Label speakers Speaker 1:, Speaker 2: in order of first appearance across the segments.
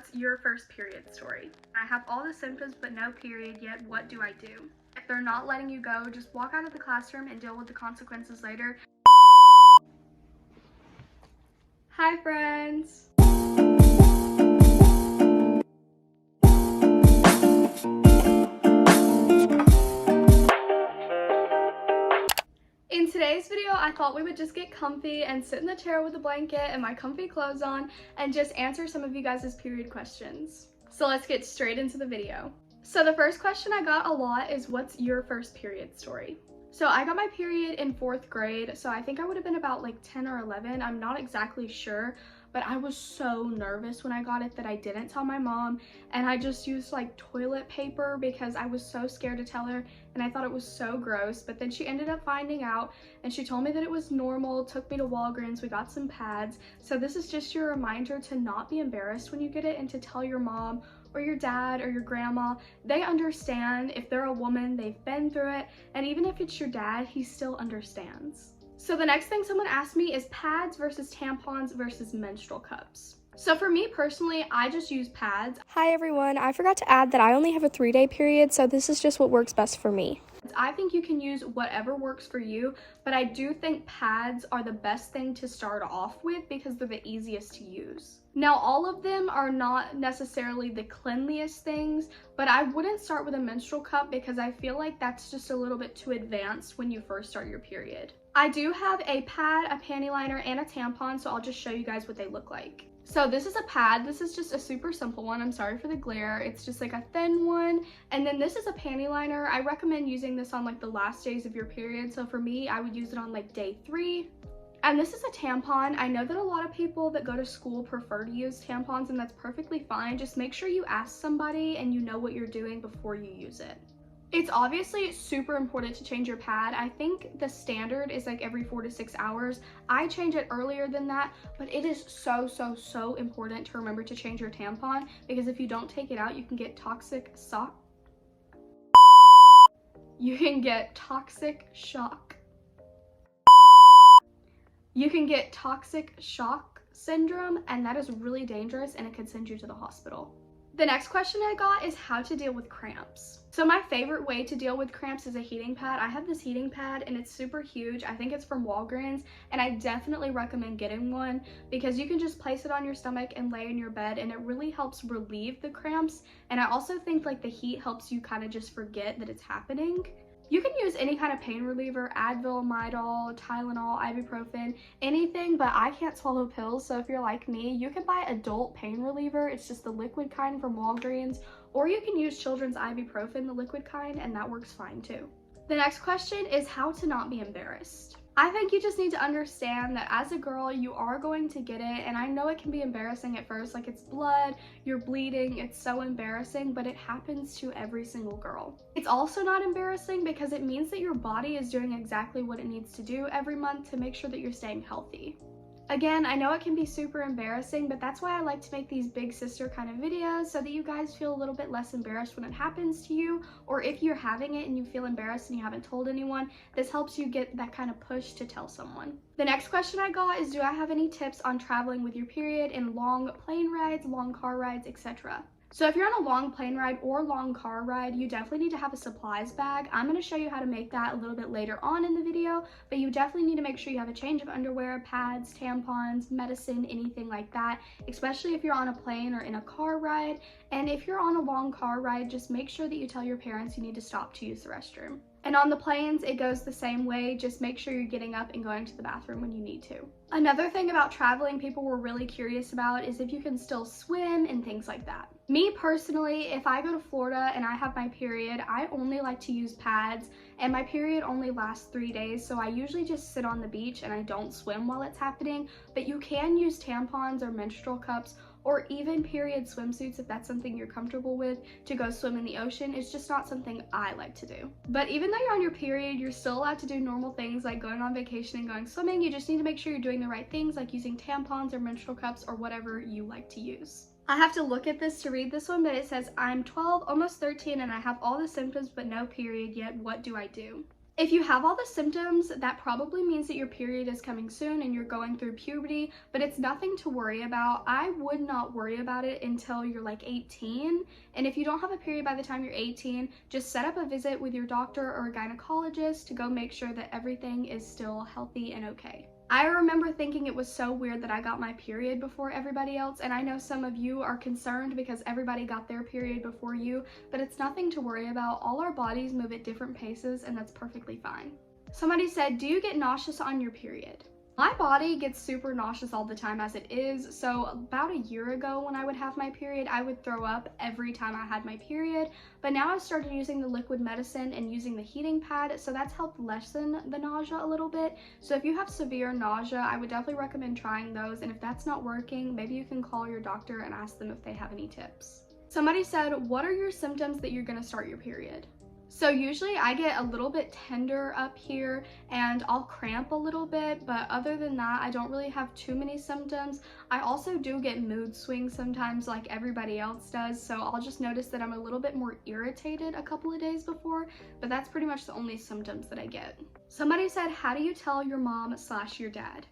Speaker 1: What's your first period story? I have all the symptoms but no period yet. What do I do? If they're not letting you go, just walk out of the classroom and deal with the consequences later. Hi friends! In today's video, I thought we would just get comfy and sit in the chair with a blanket and my comfy clothes on and just answer some of you guys' period questions. So let's get straight into the video. So the first question I got a lot is, what's your first period story? So I got my period in 4th grade, so I think I would have been about like 10 or 11. I'm not exactly sure, but I was so nervous when I got it that I didn't tell my mom, and I just used like toilet paper because I was so scared to tell her, and I thought it was so gross. But then she ended up finding out and she told me that it was normal, took me to Walgreens, we got some pads. So this is just your reminder to not be embarrassed when you get it and to tell your mom or your dad or your grandma. They understand. If they're a woman, they've been through it, and even if it's your dad, he still understands. So the next thing someone asked me is pads versus tampons versus menstrual cups. So for me personally, I just use pads.
Speaker 2: Hi everyone, I forgot to add that I only have a 3-day period, so this is just what works best for me.
Speaker 1: I think you can use whatever works for you, but I do think pads are the best thing to start off with because they're the easiest to use. Now, all of them are not necessarily the cleanliest things, but I wouldn't start with a menstrual cup because I feel like that's just a little bit too advanced when you first start your period. I do have a pad, a panty liner, and a tampon, so I'll just show you guys what they look like. So this is a pad. This is just a super simple one. I'm sorry for the glare. It's just like a thin one. And then this is a panty liner. I recommend using this on like the last days of your period. So for me, I would use it on like day 3. And this is a tampon. I know that a lot of people that go to school prefer to use tampons, and that's perfectly fine. Just make sure you ask somebody and you know what you're doing before you use it. It's obviously super important to change your pad. I think the standard is like every 4 to 6 hours. I change it earlier than that, but it is so important to remember to change your tampon, because if you don't take it out, you can get toxic shock. You can get toxic shock syndrome, and that is really dangerous and it could send you to the hospital. The next question I got is how to deal with cramps. So my favorite way to deal with cramps is a heating pad. I have this heating pad and it's super huge. I think it's from Walgreens, and I definitely recommend getting one because you can just place it on your stomach and lay in your bed, and it really helps relieve the cramps. And I also think like the heat helps you kind of just forget that it's happening. You can use any kind of pain reliever, Advil, Midol, Tylenol, ibuprofen, anything, but I can't swallow pills, so if you're like me, you can buy adult pain reliever. It's just the liquid kind from Walgreens, or you can use children's ibuprofen, the liquid kind, and that works fine too. The next question is how to not be embarrassed. I think you just need to understand that as a girl, you are going to get it, and I know it can be embarrassing at first, like it's blood, you're bleeding, it's so embarrassing, but it happens to every single girl. It's also not embarrassing because it means that your body is doing exactly what it needs to do every month to make sure that you're staying healthy. Again, I know it can be super embarrassing, but that's why I like to make these big sister kind of videos so that you guys feel a little bit less embarrassed when it happens to you, or if you're having it and you feel embarrassed and you haven't told anyone, this helps you get that kind of push to tell someone. The next question I got is, do I have any tips on traveling with your period in long plane rides, long car rides, etc.? So if you're on a long plane ride or long car ride, you definitely need to have a supplies bag. I'm going to show you how to make that a little bit later on in the video, but you definitely need to make sure you have a change of underwear, pads, tampons, medicine, anything like that, especially if you're on a plane or in a car ride. And if you're on a long car ride, just make sure that you tell your parents you need to stop to use the restroom. And on the planes, it goes the same way. Just make sure you're getting up and going to the bathroom when you need to. Another thing about traveling people were really curious about is if you can still swim and things like that. Me personally, if I go to Florida and I have my period, I only like to use pads, and my period only lasts 3 days, so I usually just sit on the beach and I don't swim while it's happening. But you can use tampons or menstrual cups or even period swimsuits if that's something you're comfortable with to go swim in the ocean. It's just not something I like to do. But even though you're on your period, you're still allowed to do normal things like going on vacation and going swimming. You just need to make sure you're doing the right things, like using tampons or menstrual cups or whatever you like to use. I have to look at this to read this one, but it says, I'm 12, almost 13, and I have all the symptoms but no period yet. What do I do? If you have all the symptoms, that probably means that your period is coming soon and you're going through puberty, but it's nothing to worry about. I would not worry about it until you're like 18. And if you don't have a period by the time you're 18, just set up a visit with your doctor or a gynecologist to go make sure that everything is still healthy and okay. I remember thinking it was so weird that I got my period before everybody else, and I know some of you are concerned because everybody got their period before you, but it's nothing to worry about. All our bodies move at different paces, and that's perfectly fine. Somebody said, do you get nauseous on your period? My body gets super nauseous all the time as it is, so about a year ago when I would have my period, I would throw up every time I had my period, but now I've started using the liquid medicine and using the heating pad, so that's helped lessen the nausea a little bit. So if you have severe nausea, I would definitely recommend trying those, and if that's not working, maybe you can call your doctor and ask them if they have any tips. Somebody said, what are your symptoms that you're gonna start your period? So usually I get a little bit tender up here and I'll cramp a little bit, but other than that, I don't really have too many symptoms. I also do get mood swings sometimes like everybody else does, so I'll just notice that I'm a little bit more irritated a couple of days before, but that's pretty much the only symptoms that I get. Somebody said, how do you tell your mom/your dad?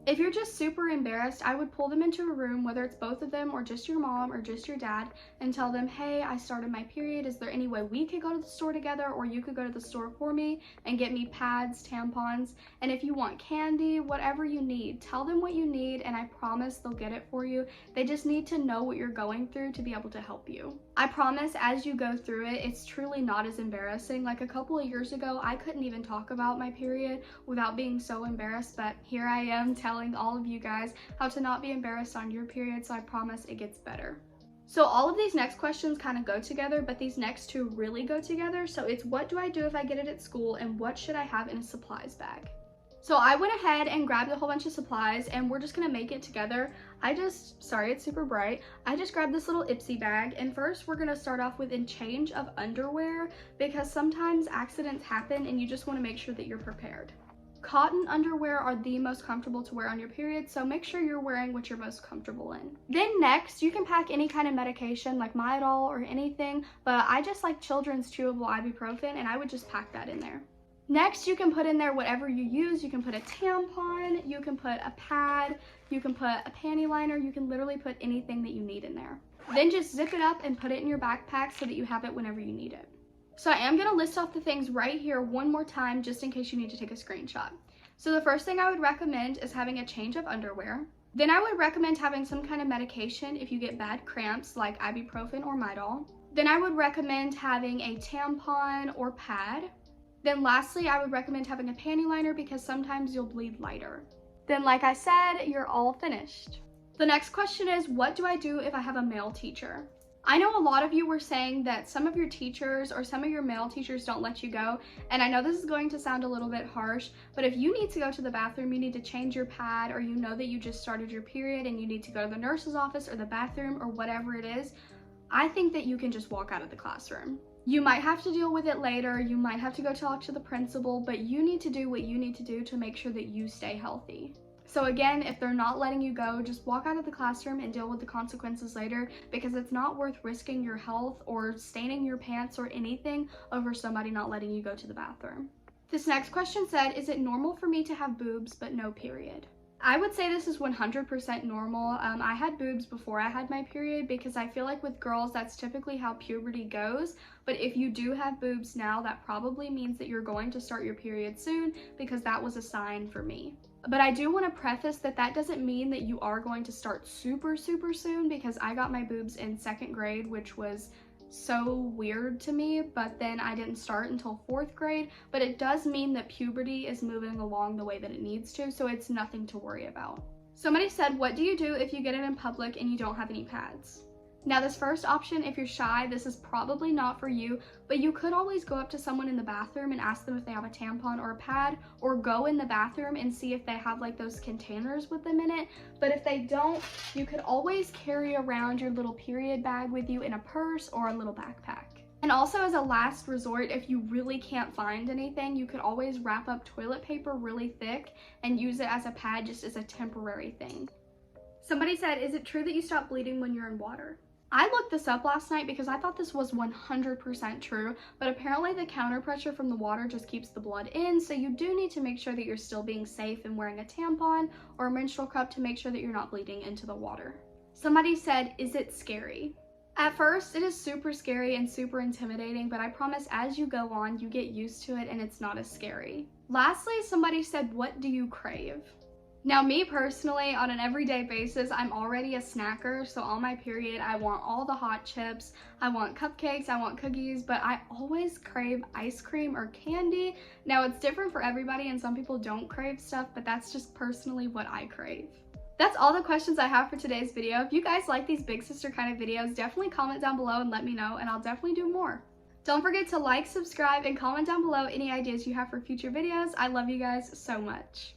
Speaker 1: If you're just super embarrassed, I would pull them into a room, whether it's both of them or just your mom or just your dad, and tell them, hey, I started my period. Is there any way we could go to the store together, or you could go to the store for me and get me pads, tampons, and if you want candy, whatever you need, tell them what you need and I promise they'll get it for you. They just need to know what you're going through to be able to help you. I promise as you go through it, it's truly not as embarrassing. Like a couple of years ago, I couldn't even talk about my period without being so embarrassed, but here I am telling all of you guys how to not be embarrassed on your period, so I promise it gets better. So all of these next questions kind of go together, but these next two really go together. So it's what do I do if I get it at school and what should I have in a supplies bag? So I went ahead and grabbed a whole bunch of supplies and we're just gonna make it together. Sorry it's super bright. I just grabbed this little Ipsy bag, and first we're gonna start off with a change of underwear because sometimes accidents happen and you just wanna make sure that you're prepared. Cotton underwear are the most comfortable to wear on your period, so make sure you're wearing what you're most comfortable in. Then next, you can pack any kind of medication like Midol or anything, but I just like children's chewable ibuprofen and I would just pack that in there. Next, you can put in there whatever you use. You can put a tampon, you can put a pad, you can put a panty liner, you can literally put anything that you need in there. Then just zip it up and put it in your backpack so that you have it whenever you need it. So I am gonna list off the things right here one more time just in case you need to take a screenshot. So the first thing I would recommend is having a change of underwear. Then I would recommend having some kind of medication if you get bad cramps like ibuprofen or Midol. Then I would recommend having a tampon or pad. Then lastly, I would recommend having a panty liner because sometimes you'll bleed lighter. Then like I said, you're all finished. The next question is, what do I do if I have a male teacher? I know a lot of you were saying that some of your teachers or some of your male teachers don't let you go, and I know this is going to sound a little bit harsh, but if you need to go to the bathroom, you need to change your pad, or you know that you just started your period and you need to go to the nurse's office or the bathroom or whatever it is, I think that you can just walk out of the classroom. You might have to deal with it later, you might have to go talk to the principal, but you need to do what you need to do to make sure that you stay healthy. So again, if they're not letting you go, just walk out of the classroom and deal with the consequences later, because it's not worth risking your health or staining your pants or anything over somebody not letting you go to the bathroom. This next question said, is it normal for me to have boobs but no period? I would say this is 100% normal. I had boobs before I had my period because I feel like with girls that's typically how puberty goes, but if you do have boobs now, that probably means that you're going to start your period soon, because that was a sign for me. But I do want to preface that that doesn't mean that you are going to start super soon, because I got my boobs in 2nd grade, which was so weird to me, but then I didn't start until 4th grade. But it does mean that puberty is moving along the way that it needs to, so it's nothing to worry about. Somebody said, what do you do if you get it in public and you don't have any pads? Now this first option, if you're shy, this is probably not for you, but you could always go up to someone in the bathroom and ask them if they have a tampon or a pad, or go in the bathroom and see if they have like those containers with them in it. But if they don't, you could always carry around your little period bag with you in a purse or a little backpack. And also as a last resort, if you really can't find anything, you could always wrap up toilet paper really thick and use it as a pad just as a temporary thing. Somebody said, is it true that you stop bleeding when you're in water? I looked this up last night because I thought this was 100% true, but apparently the counter pressure from the water just keeps the blood in, so you do need to make sure that you're still being safe and wearing a tampon or a menstrual cup to make sure that you're not bleeding into the water. Somebody said, is it scary? At first, it is super scary and super intimidating, but I promise as you go on, you get used to it and it's not as scary. Lastly, somebody said, what do you crave? Now, me personally, on an everyday basis, I'm already a snacker, so on my period, I want all the hot chips, I want cupcakes, I want cookies, but I always crave ice cream or candy. Now, it's different for everybody, and some people don't crave stuff, but that's just personally what I crave. That's all the questions I have for today's video. If you guys like these big sister kind of videos, definitely comment down below and let me know, and I'll definitely do more. Don't forget to like, subscribe, and comment down below any ideas you have for future videos. I love you guys so much.